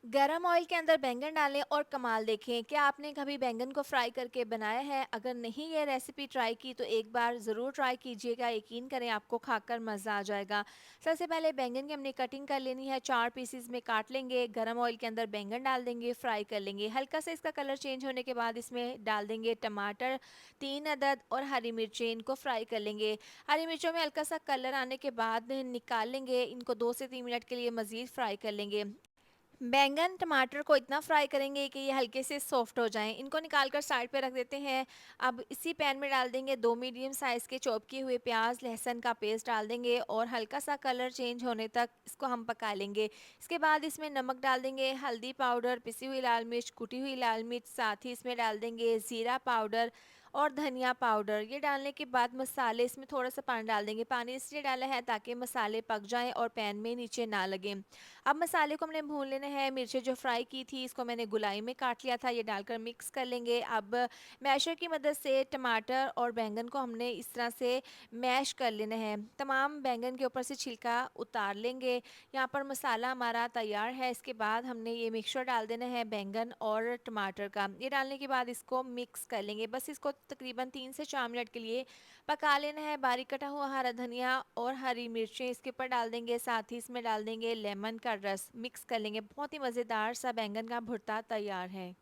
गरम ऑयल के अंदर बैंगन डालें और कमाल देखें। क्या आपने कभी बैंगन को फ्राई करके बनाया है? अगर नहीं ये रेसिपी ट्राई की तो एक बार ज़रूर ट्राई कीजिएगा, यकीन करें आपको खाकर मज़ा आ जाएगा। सबसे पहले बैंगन की हमने कटिंग कर लेनी है, 4 पीसेस में काट लेंगे। गरम ऑयल के अंदर बैंगन डाल देंगे, फ्राई कर लेंगे। हल्का सा इसका कलर चेंज होने के बाद इसमें डाल देंगे टमाटर 3 अदद और हरी मिर्चें, इनको फ्राई कर लेंगे। हरी मिर्चों में हल्का सा कलर आने के बाद निकाल लेंगे, इनको 2 से 3 मिनट के लिए मज़ीद फ्राई कर लेंगे। बैंगन टमाटर को इतना फ्राई करेंगे कि ये हल्के से सॉफ्ट हो जाएं। इनको निकाल कर साइड पे रख देते हैं। अब इसी पैन में डाल देंगे 2 मीडियम साइज़ के चॉप किए हुए प्याज, लहसुन का पेस्ट डाल देंगे और हल्का सा कलर चेंज होने तक इसको हम पका लेंगे। इसके बाद इसमें नमक डाल देंगे, हल्दी पाउडर, पिसी हुई लाल मिर्च, कुटी हुई लाल मिर्च, साथ ही इसमें डाल देंगे ज़ीरा पाउडर और धनिया पाउडर। ये डालने के बाद मसाले, इसमें थोड़ा सा पानी डाल देंगे। पानी इसलिए डाला है ताकि मसाले पक जाएं और पैन में नीचे ना लगें। अब मसाले को हमने भून लेना है। मिर्चें जो फ्राई की थी इसको मैंने गुलाई में काट लिया था, ये डालकर मिक्स कर लेंगे। अब मैशर की मदद से टमाटर और बैंगन को हमने इस तरह से मैश कर लेना है। तमाम बैंगन के ऊपर से छिलका उतार लेंगे। यहाँ पर मसाला हमारा तैयार है। इसके बाद हमने ये मिक्सचर डाल देना है बैंगन और टमाटर का। ये डालने के बाद इसको मिक्स कर लेंगे। बस इसको तकरीबन 3 से 4 मिनट के लिए पका लेना है। बारीक कटा हुआ हरा धनिया और हरी मिर्चें इसके ऊपर डाल देंगे, साथ ही इसमें डाल देंगे लेमन का रस, मिक्स कर लेंगे। बहुत ही मज़ेदार सा बैंगन का भुर्ता तैयार है।